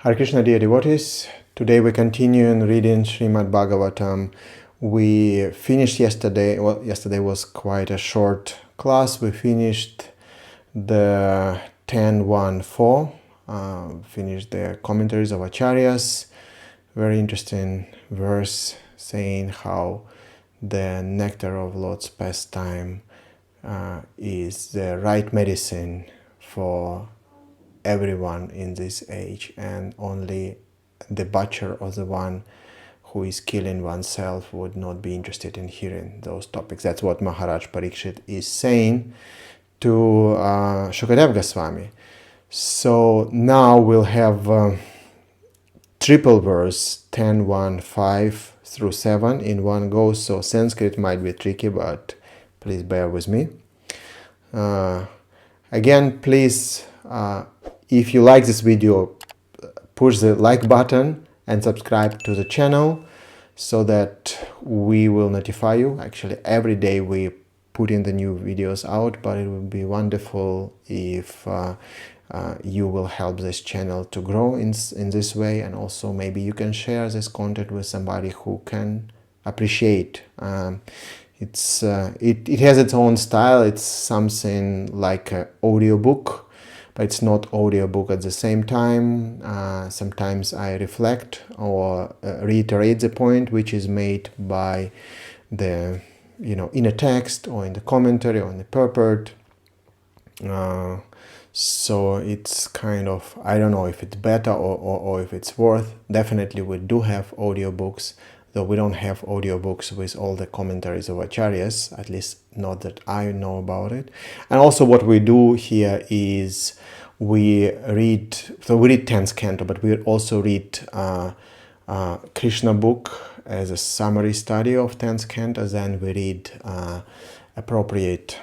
Hare Krishna, dear devotees. Today we continue in reading Srimad Bhagavatam. We finished yesterday. Well, yesterday was quite a short class. We finished the 10.1.4. Finished the commentaries of Acharyas. Very interesting verse saying how the nectar of Lord's pastime is the right medicine for everyone in this age, and only the butcher or the one who is killing oneself would not be interested in hearing those topics. That's what Maharaj Parikshit is saying to Chukadeva Goswami. So now we'll have triple verse 10.1.5 through 7 in one go. So Sanskrit might be tricky, but please bear with me. Again, please, if you like this video, push the like button and subscribe to the channel so that we will notify you. Actually, every day we put in the new videos out, but it would be wonderful if you will help this channel to grow in this way, and also maybe you can share this content with somebody who can appreciate. It has its own style. It's something like an audiobook, but it's not audiobook at the same time. Sometimes I reflect or reiterate the point which is made by the in a text or in the commentary or in the purport. So it's kind of, I don't know if it's better or if it's worth. Definitely we do have audiobooks, though we don't have audiobooks with all the commentaries of Acharyas, at least not that I know about it. And also what we do here is we read 10th Canto, but we also read Krishna book as a summary study of 10th Canto. Then we read appropriate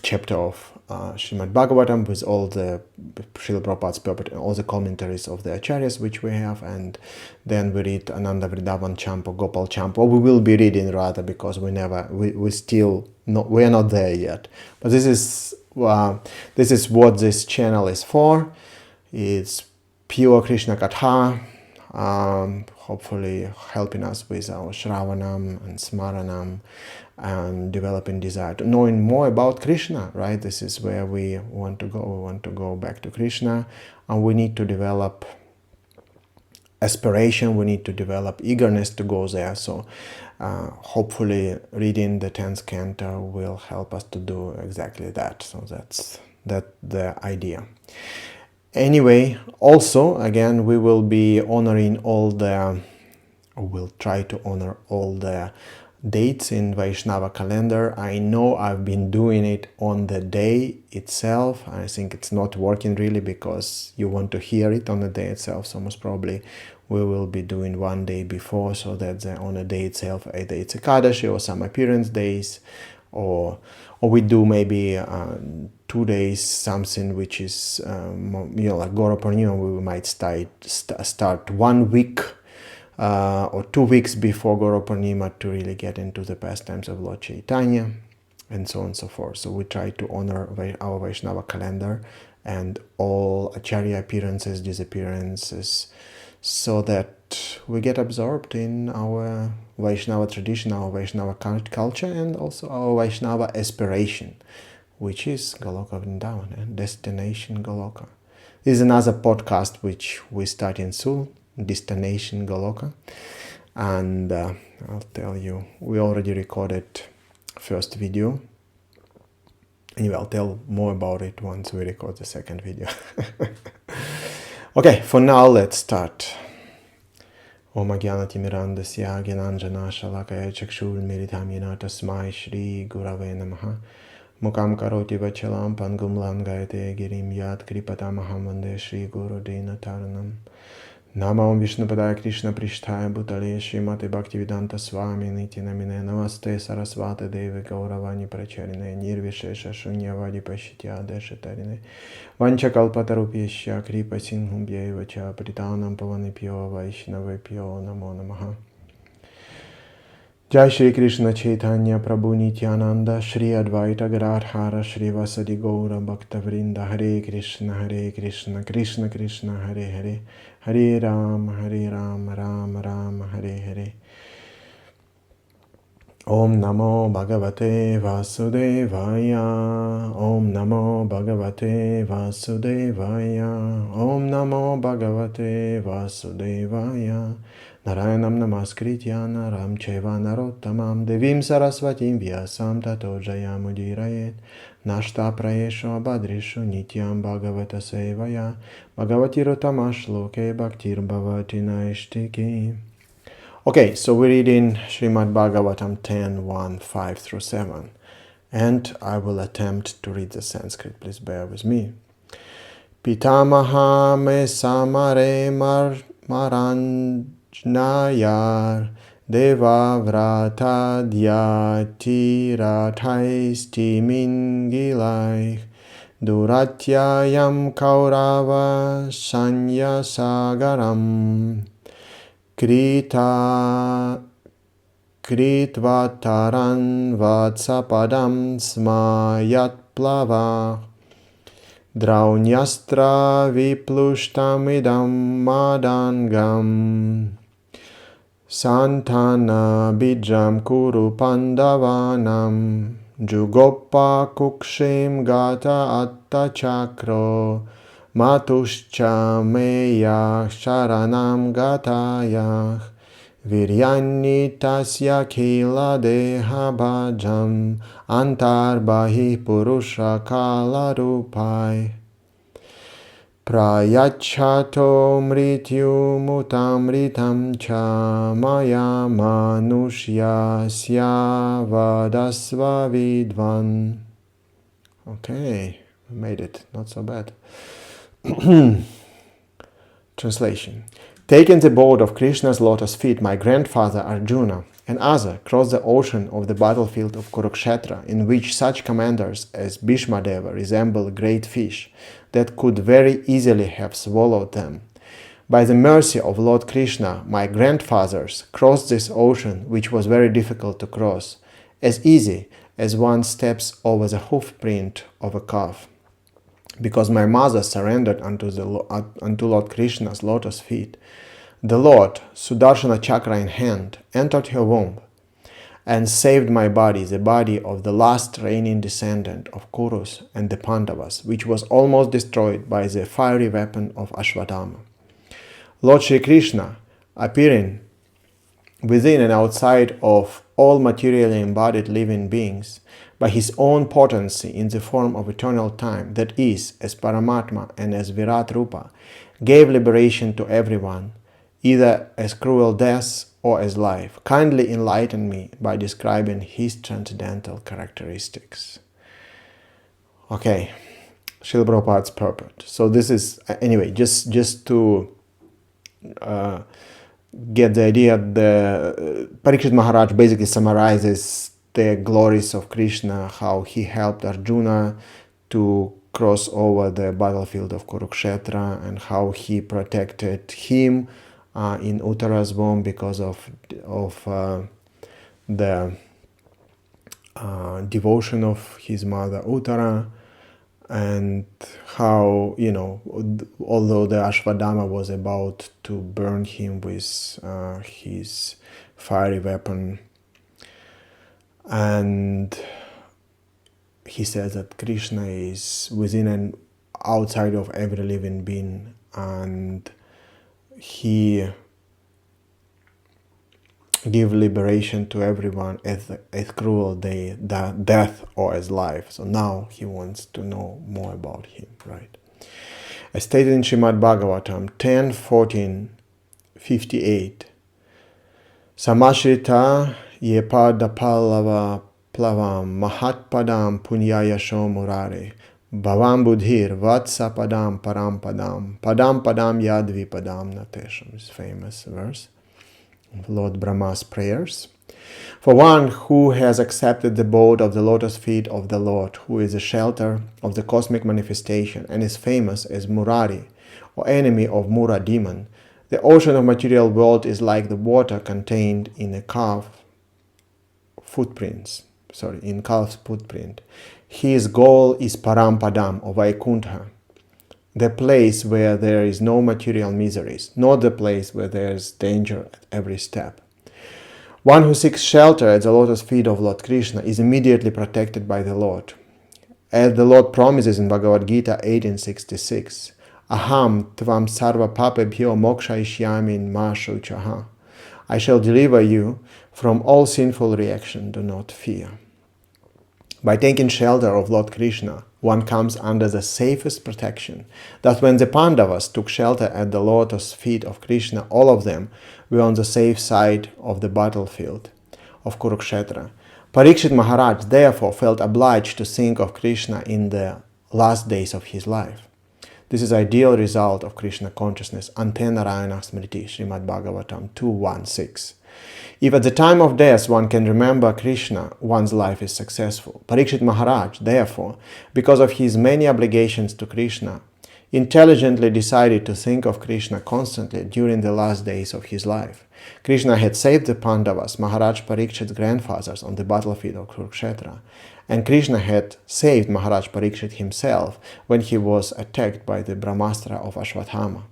chapter of Srimad Bhagavatam with all the Srila Prabhupada's purport and all the commentaries of the Acharyas which we have, and then we read Ananda Vrindavan Champa, Gopal Champa, or we will be reading rather, because we are not there yet. But this is what this channel is for. It's pure Krishna Katha, hopefully helping us with our Shravanam and Smaranam and developing desire to knowing more about Krishna, right? This is where we want to go. We want to go back to Krishna, and we need to develop aspiration. We need to develop eagerness to go there. So hopefully reading the 10th Canto will help us to do exactly that. So that's the idea. Anyway, also, again, we will be honoring we'll try to honor all the dates in Vaishnava calendar. I know I've been doing it on the day itself. I think it's not working really, because you want to hear it on the day itself. So most probably we will be doing one day before, so that on the day itself, either it's Ekadashi or some appearance days, or we do maybe 2 days something which is like Gaura Purnima. We might start 1 week or 2 weeks before Gaura Purnima to really get into the pastimes of Lord Chaitanya, and so on and so forth. So we try to honor our Vaishnava calendar and all Acharya appearances, disappearances, so that we get absorbed in our Vaishnava tradition, our Vaishnava culture, and also our Vaishnava aspiration, which is Goloka Vrindavan, and Destination Goloka. This is another podcast which we start in soon, Destination Goloka, and I'll tell you, we already recorded first video. Anyway, I'll tell more about it once we record the second video. Okay, for now, let's start. Om Ajnanatimirandasya Gyananjana Shalakaya Chakshurmiritam Yena Tasmai Shri Gurave Namaha Mukam Karoti Vachalam Pangum Langayate Girim Yat Kripatamaham Vande Shri Guru Dena Taranam Namam Vishnupadaya Krishna Prishtaya Bhutale Srimate Bhaktivedanta Swami Niti Namine Namaste Sarasvate Devi Gauravani Pracharine Nirvishesha Shunyavadi Pashitya Deshatarine Vanchakalpatarupyasya Kripa Sinhum Yevacha Pritanam Pavanipyo Vaishnavipyo Namo Namaha. Jai Shri Krishna Chaitanya Prabhu Nityananda Shri Advaita Gadadhara Shri Vasadi Gaura Bhakta Vrinda Hare Krishna Krishna Krishna Hare Hare Hare Ram Ram Ram Hare Hare. Om Namo Bhagavate Vasudevaya. Om Namo Bhagavate Vasudevaya. Om Namo Bhagavate Vasudevaya. Narayanam Namaskritya Naram Cheva Narottamam Devim Sarasvatim Vyasam Tato Jayamudiraet Nashta Prayesho Abhadrishu Nityam Bhagavata Sevaya Bhagavati Rotamash Loke Bhaktir Bhavati Naishtiki. Okay, so we're reading Srimad Bhagavatam 10:1-5-7, and I will attempt to read the Sanskrit. Please bear with me. Pitamaha me samare maranjnayar deva vrata dhyati rathaisti mingilaih duratyayam kaurava sanyasagaram Kritvataran vatsapadam smayat plava Draunyastra viplushtamidam madangam Santana bijam kuru pandavanam Jugopa kukshim gata atta chakro Matuscha meya sharanam gatayah Viryani tasya kila deha bhajam Antarbahi purusha kala rupai Prayachato mrityu mutamritam cha Maya manushya vadasva vidvan. Okay, we made it, not so bad. Translation. Taking the board of Krishna's lotus feet, my grandfather Arjuna and others crossed the ocean of the battlefield of Kurukshetra, in which such commanders as Bhishmadeva resemble great fish that could very easily have swallowed them. By the mercy of Lord Krishna, my grandfathers crossed this ocean, which was very difficult to cross, as easy as one steps over the hoof print of a calf. Because my mother surrendered unto Lord Krishna's lotus feet, the Lord, Sudarshana Chakra in hand, entered her womb and saved my body, the body of the last reigning descendant of Kurus and the Pandavas, which was almost destroyed by the fiery weapon of Ashwadama. Lord Shri Krishna, appearing within and outside of all materially embodied living beings, by his own potency in the form of eternal time, that is, as Paramatma and as Virat Rupa, gave liberation to everyone, either as cruel death or as life. Kindly enlighten me by describing his transcendental characteristics. Okay, Srila Prabhupada's purport. So this is, anyway, just to get the idea, the Parikshit Maharaj basically summarizes the glories of Krishna, how he helped Arjuna to cross over the battlefield of Kurukshetra, and how he protected him in Uttara's womb because of the devotion of his mother Uttara, and how, although the Ashwadama was about to burn him with his fiery weapon, and he says that Krishna is within and outside of every living being, and he give liberation to everyone as cruel death or as life. So now he wants to know more about him, right? As stated in Srimad Bhagavatam 10:14-58, Samashrita yepada pallava plavam mahatpadam punyayasho murare bhavam budhir vatsapadam parampadam padam yadvipadam natesham. Is famous verse of Lord Brahma's prayers. For one who has accepted the abode of the lotus feet of the Lord, who is the shelter of the cosmic manifestation and is famous as Murari, or enemy of Mura demon, the ocean of material world is like the water contained in a calf calf's footprint. His goal is Parampadam, or Vaikuntha, the place where there is no material miseries, not the place where there is danger at every step. One who seeks shelter at the lotus feet of Lord Krishna is immediately protected by the Lord. As the Lord promises in Bhagavad Gita 18:66, Aham tvam sarva papebhyo mokshayishyami ma shuchaha. I shall deliver you from all sinful reaction, do not fear. By taking shelter of Lord Krishna, one comes under the safest protection. That when the Pandavas took shelter at the lotus feet of Krishna, all of them were on the safe side of the battlefield of Kurukshetra. Parikshit Maharaj therefore felt obliged to think of Krishna in the last days of his life. This is ideal result of Krishna consciousness, Ante Narayana Smriti, Srimad Bhagavatam 2.1.6. If at the time of death one can remember Krishna, one's life is successful. Parikshit Maharaj, therefore, because of his many obligations to Krishna, intelligently decided to think of Krishna constantly during the last days of his life. Krishna had saved the Pandavas, Maharaj Parikshit's grandfathers, on the battlefield of Kurukshetra, and Krishna had saved Maharaj Parikshit himself when he was attacked by the Brahmastra of Ashwatthama.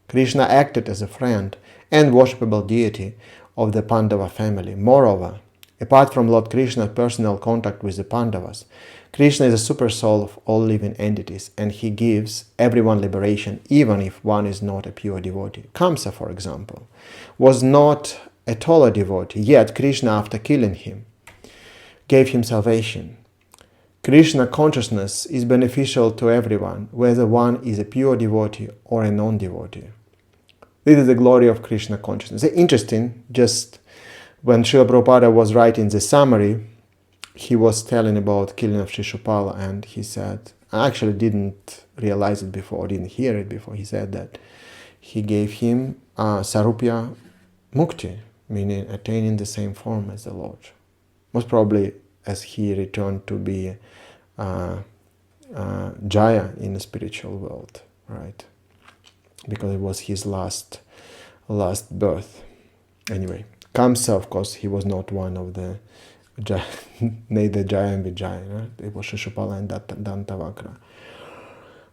Krishna acted as a friend and worshipable deity of the Pandava family. Moreover, apart from Lord Krishna's personal contact with the Pandavas, Krishna is a super soul of all living entities, and he gives everyone liberation, even if one is not a pure devotee. Kamsa, for example, was not at all a devotee, yet Krishna, after killing him, gave him salvation. Krishna consciousness is beneficial to everyone, whether one is a pure devotee or a non-devotee. This is the glory of Krishna consciousness. It's interesting, just when Srila Prabhupada was writing the summary, he was telling about killing of Shishupala, and he said, I actually didn't realize it before, didn't hear it before, he said that he gave him Sarupya Mukti, meaning attaining the same form as the Lord. Most probably as he returned to be Jaya in the spiritual world, right? Because it was his last birth. Anyway, Kamsa, of course, he was not one of the neither Jaya and Vijaya. Right? It was Shishupala and Dantavakra.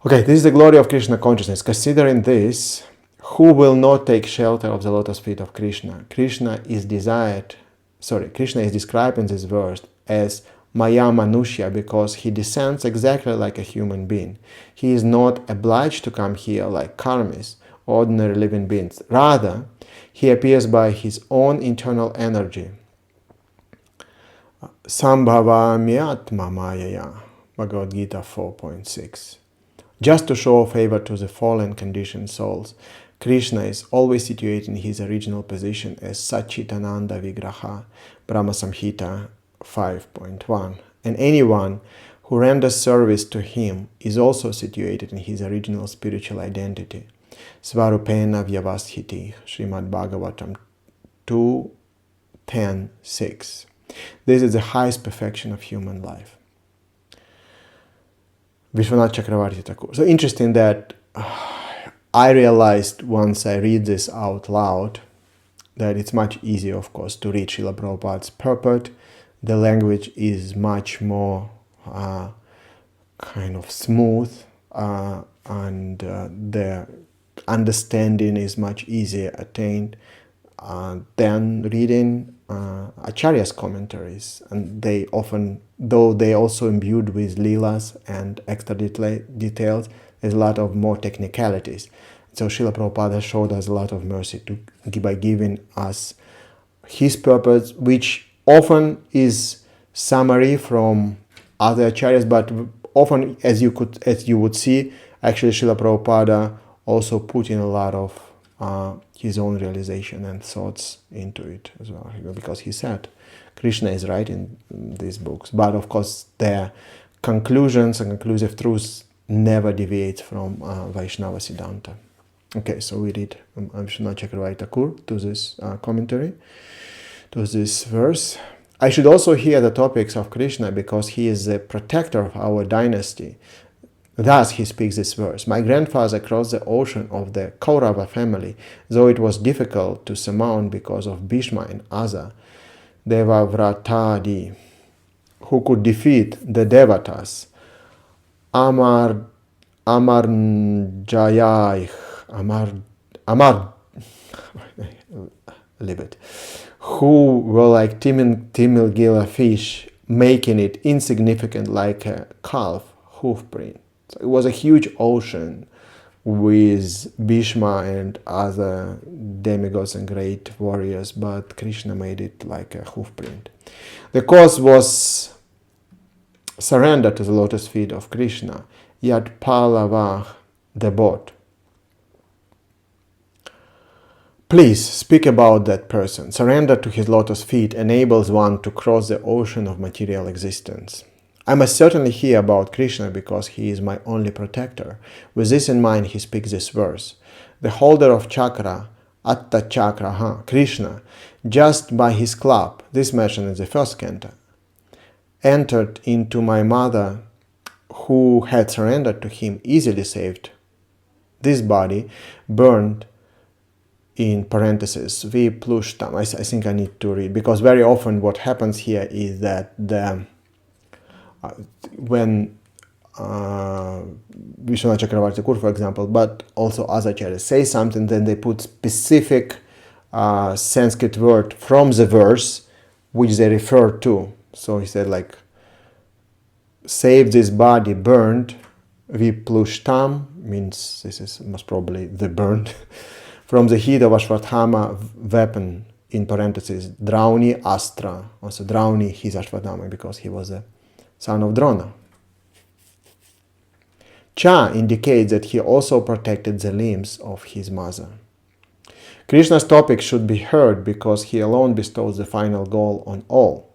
Okay, this is the glory of Krishna consciousness. Considering this, who will not take shelter of the lotus feet of Krishna? Krishna is described in this verse as Maya Manushya because he descends exactly like a human being. He is not obliged to come here like karmis, ordinary living beings. Rather, he appears by his own internal energy. Sambhavamyatma Mayaya, Bhagavad Gita 4.6. Just to show favor to the fallen conditioned souls, Krishna is always situated in his original position as Satchitananda Vigraha, Brahma Samhita 5.1. And anyone who renders service to him is also situated in his original spiritual identity. Svarupena Vyavasthiti, Srimad Bhagavatam 2.10.6. This is the highest perfection of human life. Vishwanath Chakravarti Thakur. So interesting that I realized once I read this out loud that it's much easier, of course, to read Srila Prabhupada's purport. The language is much more kind of smooth and the understanding is much easier attained than reading Acharya's commentaries. And they often, though they also imbued with leelas and extra details, there's a lot of more technicalities. So Srila Prabhupada showed us a lot of mercy by giving us his purpose, which often is summary from other acharyas, but often, as you would see, actually Srila Prabhupada also put in a lot of his own realization and thoughts into it as well, because he said Krishna is writing these books, but of course their conclusions and conclusive truths never deviate from Vaishnava Siddhanta. Okay, so we read Vishwanath Chakravarti Thakur to this commentary, to this verse. I should also hear the topics of Krishna because he is the protector of our dynasty. Thus he speaks this verse. My grandfather crossed the ocean of the Kaurava family, though it was difficult to surmount because of Bhishma and Asa. Devavratadi, who could defeat the Devatas, Amarjayaih, Amar, leave it, who were like Timilgila fish, making it insignificant like a calf hoof print. So it was a huge ocean with Bhishma and other demigods and great warriors, but Krishna made it like a hoof print. The cause was surrender to the lotus feet of Krishna, Yat Palava, the boat. Please speak about that person. Surrender to his lotus feet enables one to cross the ocean of material existence. I must certainly hear about Krishna because he is my only protector. With this in mind, he speaks this verse. The holder of chakra, Atta Chakra, Krishna, just by his club, this mentioned in the first canto, entered into my mother, who had surrendered to him, easily saved this body, burned in parentheses, viplushtam. I think I need to read, because very often what happens here is that when Vishwanath Chakravarti Kur, for example, but also other acharyas say something, then they put specific Sanskrit word from the verse which they refer to. So he said like, save this body burned, viplushtam, means this is most probably the burned, from the heat of Ashwatthama weapon, in parentheses, Drauni Astra. Also Drauni, his Ashwatthama, because he was a son of Drona. Cha indicates that he also protected the limbs of his mother. Krishna's topic should be heard because he alone bestows the final goal on all.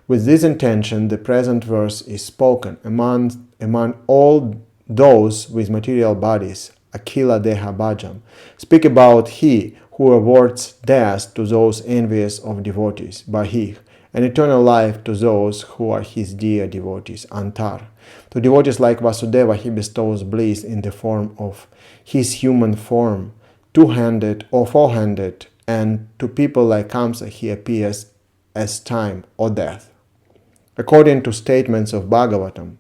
With this intention, the present verse is spoken among all those with material bodies, Akila Deha Bhajam. Speak about he who awards death to those envious of devotees, Bahih, and eternal life to those who are his dear devotees, Antar. To devotees like Vasudeva, he bestows bliss in the form of his human form, two-handed or four-handed, and to people like Kamsa, he appears as time or death. According to statements of Bhagavatam,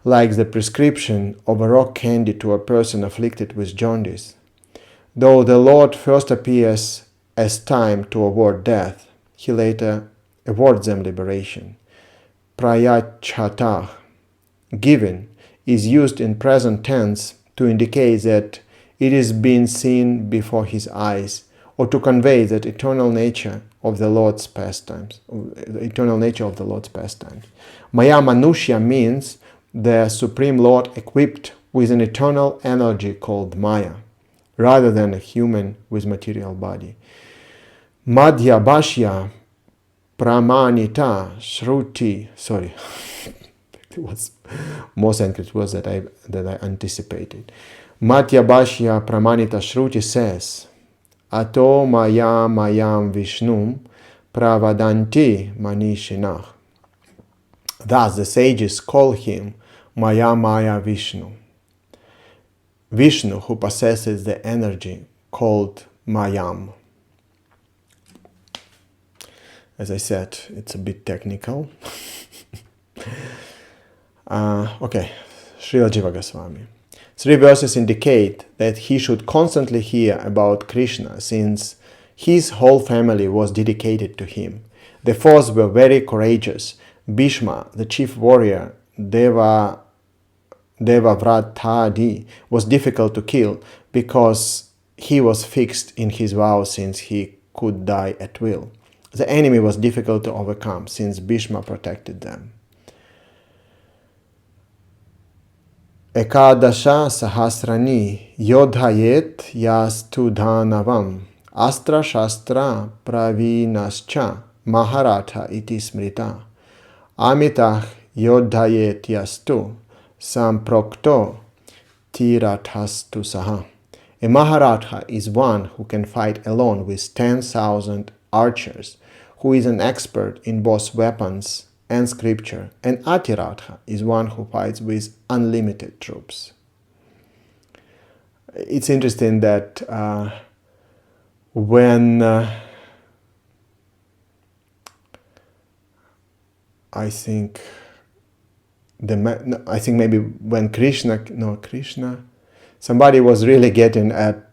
like the prescription of a rock candy to a person afflicted with jaundice, though the Lord first appears as time to award death, he later awards them liberation. Prayachata, given, is used in present tense to indicate that it is being seen before his eyes, or to convey that eternal nature of the Lord's pastimes. Maya Manushya means the Supreme Lord equipped with an eternal energy called Maya, rather than a human with material body. Madhya Bhashya Pramanita Shruti, it was more Sanskrit words that I anticipated. Madhya Bhashya Pramanita Shruti says, Ato mayam Vishnum Pravadanti Manishinah. Thus the sages call him Maya Vishnu. Vishnu, who possesses the energy called Mayam. As I said, it's a bit technical. Okay, Srila Jiva Goswami. 3 verses indicate that he should constantly hear about Krishna, since his whole family was dedicated to him. The 4 were very courageous. Bhishma, the chief warrior, Devavratadi, was difficult to kill because he was fixed in his vow, since he could die at will. The enemy was difficult to overcome, since Bhishma protected them. Ekadasha Sahasrani Yodhayet Yastu Dhanavam Astra Shastra Pravinascha Maharatha iti smrita Amitah Yodhayet Yastu Samprokto Tirathastu Saha. A Maharatha is one who can fight alone with 10,000 archers, who is an expert in both weapons and scripture, and Atiratha is one who fights with unlimited troops. It's interesting that when I think I think maybe when Krishna, somebody was really getting at,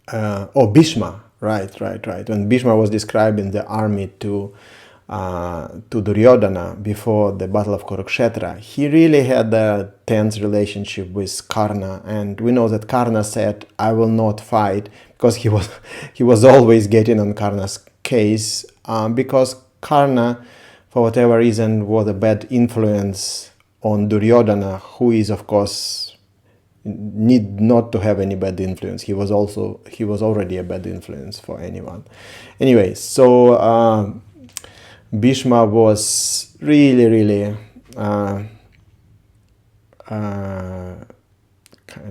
Bhishma, right. When Bhishma was describing the army to Duryodhana before the battle of Kurukshetra, he really had a tense relationship with Karna, and we know that Karna said, "I will not fight," because he was always getting on Karna's case, because Karna, for whatever reason, was a bad influence on Duryodhana, who is, of course, need not to have any bad influence. He was already a bad influence for anyone. Anyway, so Bhishma was really kind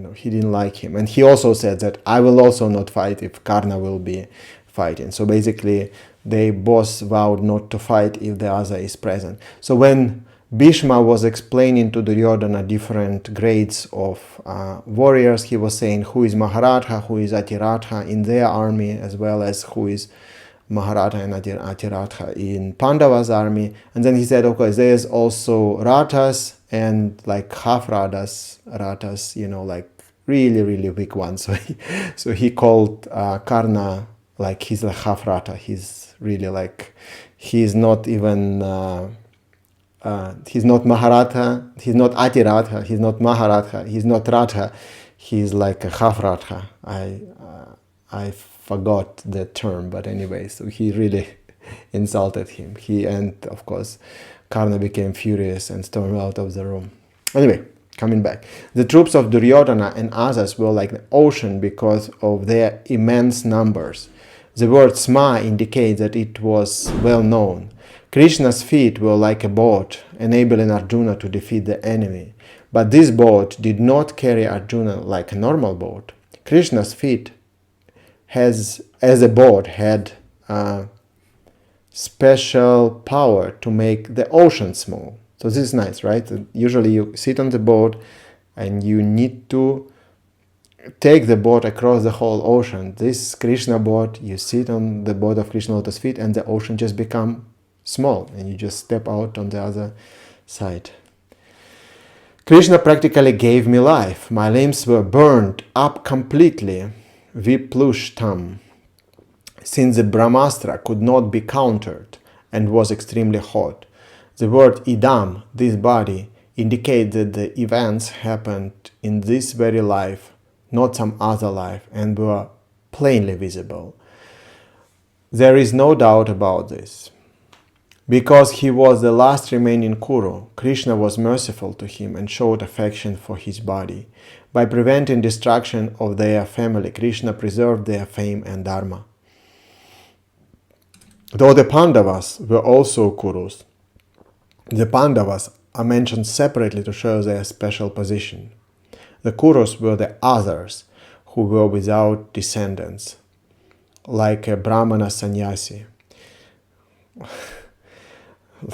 of, he didn't like him, and he also said that I will also not fight if Karna will be fighting. So basically they both vowed not to fight if the other is present. So when Bhishma was explaining to Duryodhana different grades of warriors, he was saying who is Maharatha, who is Atiratha in their army, as well as who is Maharatha and Atiratha in Pandava's army. And then he said, okay, there's also Rathas and like half Rathas, like really weak ones. So he called Karna like he's like half Ratha. He's really like, he's not even, he's not Maharatha, he's not Atiratha, he's not Maharatha, he's not Ratha, he's like a half Ratha. I forgot the term, but anyway, so he really insulted him. And of course, Karna became furious and stormed out of the room. Anyway, coming back. The troops of Duryodhana and others were like the ocean because of their immense numbers. The word Sma indicates that it was well known. Krishna's feet were like a boat, enabling Arjuna to defeat the enemy. But this boat did not carry Arjuna like a normal boat. Krishna's feet as a boat had special power to make the ocean small. So this is nice, right? Usually you sit on the boat and you need to take the boat across the whole ocean. This Krishna boat, you sit on the boat of Krishna lotus feet and the ocean just become small and you just step out on the other side. Krishna practically gave me life. My limbs were burned up completely, viplushtam, since the Brahmastra could not be countered and was extremely hot. The word idam, this body, indicates that the events happened in this very life, not some other life, and were plainly visible. There is no doubt about this. Because he was the last remaining Kuru, Krishna was merciful to him and showed affection for his body. By preventing destruction of their family, Krishna preserved their fame and dharma. Though the Pandavas were also Kurus, the Pandavas are mentioned separately to show their special position. The Kurus were the others who were without descendants, like a Brahmana sannyasi.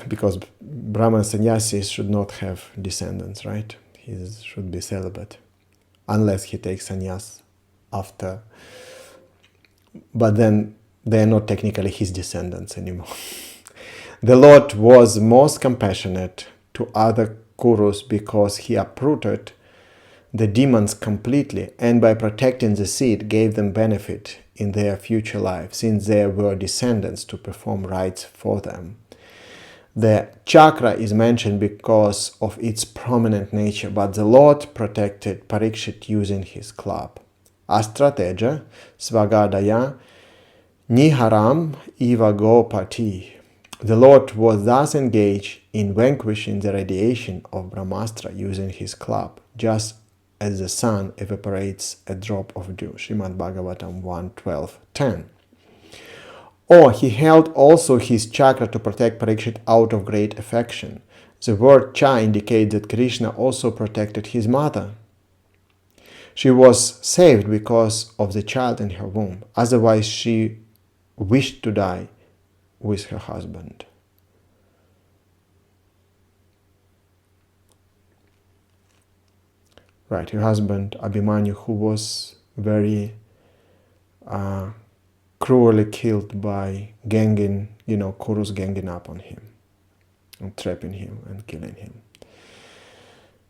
Because Brahmana sannyasis should not have descendants, right? He should be celibate, unless he takes sannyas after. But then they are not technically his descendants anymore. The Lord was most compassionate to other Kurus because he uprooted the demons completely, and by protecting the seed gave them benefit in their future life, since there were descendants to perform rites for them. The chakra is mentioned because of its prominent nature, but the Lord protected Parikshit using his club. Astrateja svagadaya niharam iva gopati. The Lord was thus engaged in vanquishing the radiation of Brahmastra using his club, just as the sun evaporates a drop of dew. Srimad Bhagavatam 1.12.10. Or he held also his chakra to protect Parikshit out of great affection. The word cha indicates that Krishna also protected his mother. She was saved because of the child in her womb. Otherwise, she wished to die with her husband. Right, her husband Abhimanyu, who was very cruelly killed by ganging, Kurus ganging up on him and trapping him and killing him.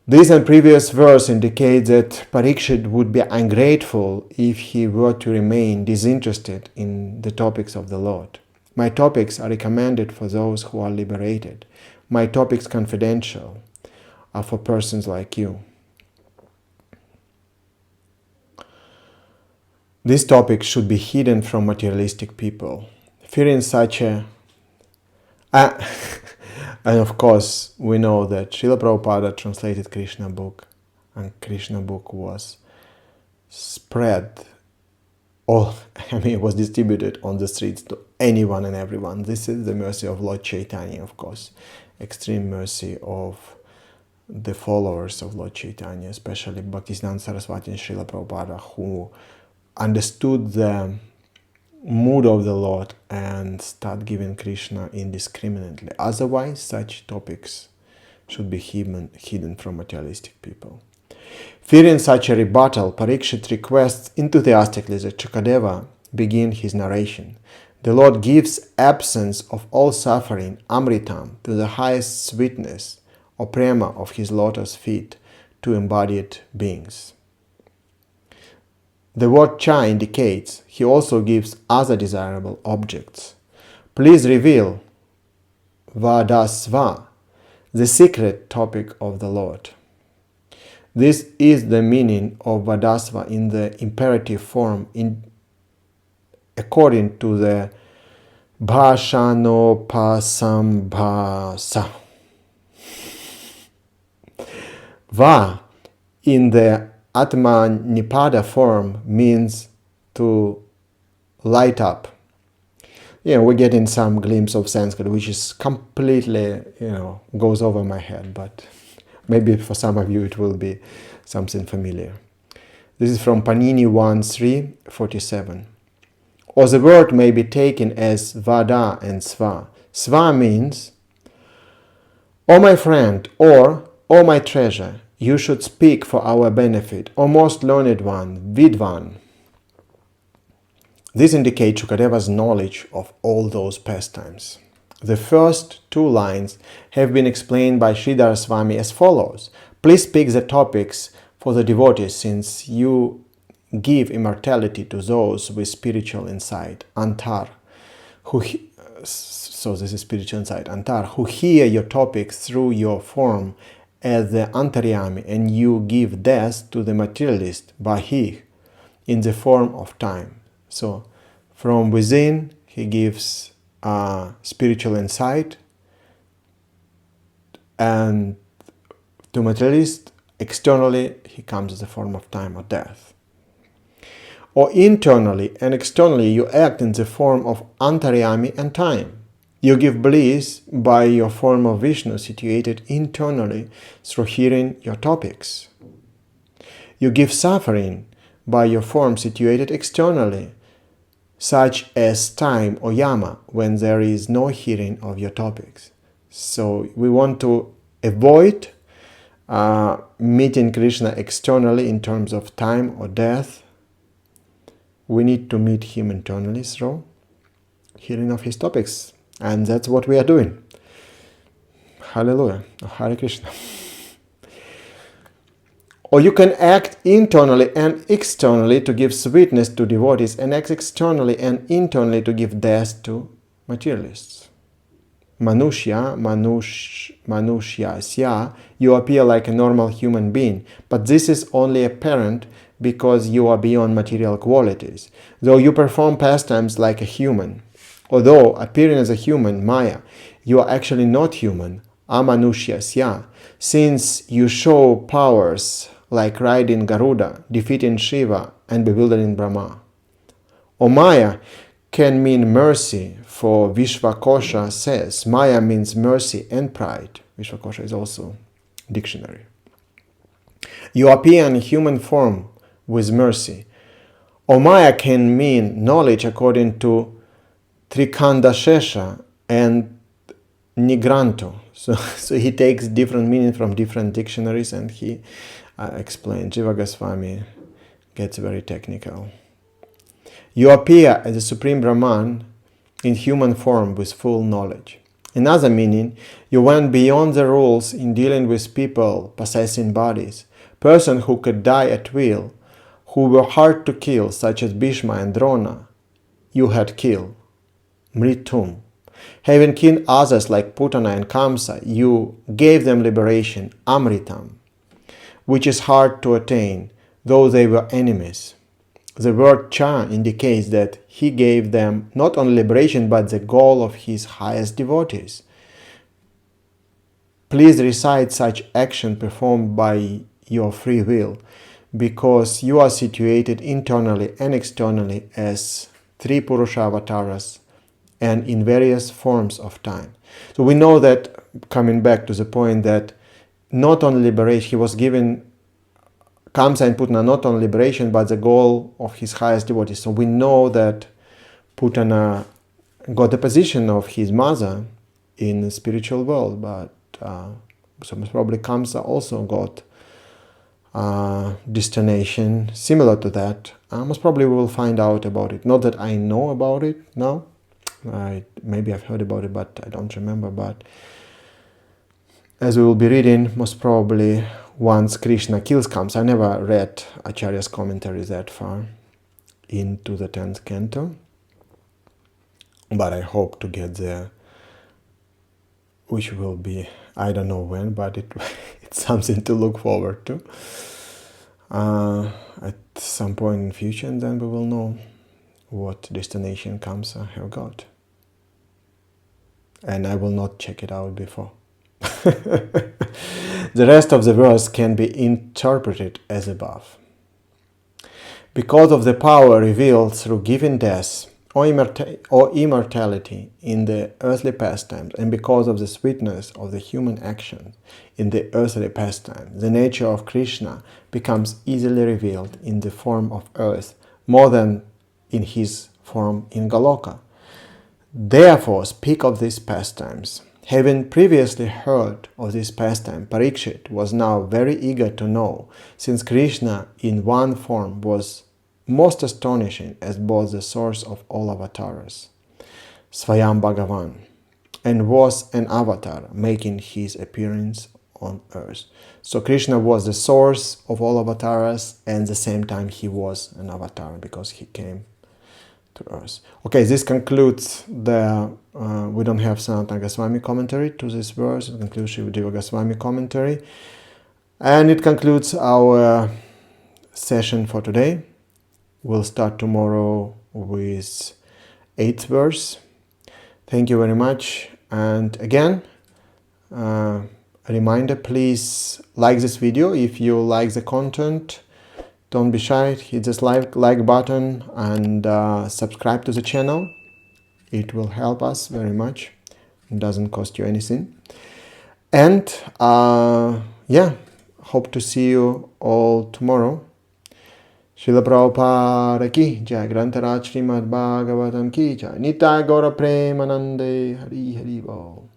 This and previous verse indicate that Parikshit would be ungrateful if he were to remain disinterested in the topics of the Lord. My topics are recommended for those who are liberated. My topics confidential are for persons like you. These topics should be hidden from materialistic people. Fearing such a... and of course, we know that Srila Prabhupada translated Krishna book, and Krishna book was spread, it was distributed on the streets to anyone and everyone. This is the mercy of Lord Chaitanya, of course. Extreme mercy of the followers of Lord Chaitanya, especially Bhaktisiddhanta Saraswati and Srila Prabhupada, who understood the mood of the Lord and start giving Krishna indiscriminately. Otherwise, such topics should be hidden from materialistic people. Fearing such a rebuttal, Parikshit requests enthusiastically that Chukadeva begin his narration. The Lord gives absence of all suffering, amritam, to the highest sweetness, or prema of his lotus feet, to embodied beings. The word cha indicates he also gives other desirable objects. Please reveal vadasva, the secret topic of the Lord. This is the meaning of vadasva in the imperative form according to the bhashanopasambhasa. Va in the Atmanipada form means to light up. We're getting some glimpse of Sanskrit, which is completely, goes over my head, but maybe for some of you it will be something familiar. This is from Panini 1.3.47. Or the word may be taken as vada and sva. Sva means, O my friend, or O my treasure, you should speak for our benefit, O most learned one, Vidvan. This indicates Chukadeva's knowledge of all those pastimes. The first two lines have been explained by Sridhar Swami as follows. Please speak the topics for the devotees, since you give immortality to those with spiritual insight, Antar, so this is spiritual insight, Antar, who hear your topics through your form as the Antaryami, and you give death to the materialist, Bahih, in the form of time. So, from within, he gives spiritual insight, and to materialist, externally, he comes as a form of time or death. Or internally and externally, you act in the form of Antaryami and time. You give bliss by your form of Vishnu situated internally through hearing your topics. You give suffering by your form situated externally, such as time or yama, when there is no hearing of your topics. So we want to avoid meeting Krishna externally in terms of time or death. We need to meet him internally through hearing of his topics. And that's what we are doing. Hallelujah. Hare Krishna. Or you can act internally and externally to give sweetness to devotees, and act externally and internally to give death to materialists. Manushya, you appear like a normal human being, but this is only apparent because you are beyond material qualities, though you perform pastimes like a human. Although appearing as a human, Maya, you are actually not human, amanushya, since you show powers like riding Garuda, defeating Shiva, and bewildering Brahma. Omaya can mean mercy, for Vishvakosha says Maya means mercy and pride. Vishvakosha is also dictionary. You appear in human form with mercy. Omaya can mean knowledge according to Trikandashesha and Nigranto. So he takes different meaning from different dictionaries, and he explains. Jiva Goswami gets very technical. You appear as the Supreme Brahman in human form with full knowledge. Another meaning, you went beyond the rules in dealing with people possessing bodies, persons who could die at will, who were hard to kill, such as Bhishma and Drona. You had killed, Mritum. Having killed others like Putana and Kamsa, you gave them liberation, Amritam, which is hard to attain, though they were enemies. The word cha indicates that he gave them not only liberation but the goal of his highest devotees. Please recite such action performed by your free will, because you are situated internally and externally as three Purusha avatars and in various forms of time. So we know that, coming back to the point, that not only liberation, he was given Kamsa and Putana not only liberation but the goal of his highest devotees. So we know that Putana got the position of his mother in the spiritual world, but so most probably Kamsa also got destination similar to that. Most probably we will find out about it. Not that I know about it now. Maybe I've heard about it, but I don't remember. But as we will be reading, most probably once Krishna kills Kamsa, I never read Acharya's commentaries that far into the 10th canto, but I hope to get there, which will be, I don't know when, but it's something to look forward to at some point in the future, and then we will know what destination Kamsa have got. And I will not check it out before. The rest of the verse can be interpreted as above. Because of the power revealed through giving death or immortality in the earthly pastimes, and because of the sweetness of the human actions in the earthly pastimes, the nature of Krishna becomes easily revealed in the form of earth more than in his form in Goloka. Therefore, speak of these pastimes. Having previously heard of this pastime, Parikshit was now very eager to know, since Krishna in one form was most astonishing as both the source of all avatars, Swayam Bhagavan, and was an avatar making his appearance on earth. So Krishna was the source of all avatars, and at the same time he was an avatar because he came to earth. Okay, this concludes the, we don't have Sanatana Goswami commentary to this verse. It concludes Shivadeva Goswami commentary. And it concludes our session for today. We'll start tomorrow with 8th verse. Thank you very much. And again, a reminder, please like this video if you like the content. Don't be shy, hit this like button and subscribe to the channel. It will help us very much. It doesn't cost you anything. And yeah, hope to see you all tomorrow. Srila Prabhupada ki jai, Grantaraj Srimad Bhagavatam ki jai, Nitai Gaura Premanande, Hari Hari Bol.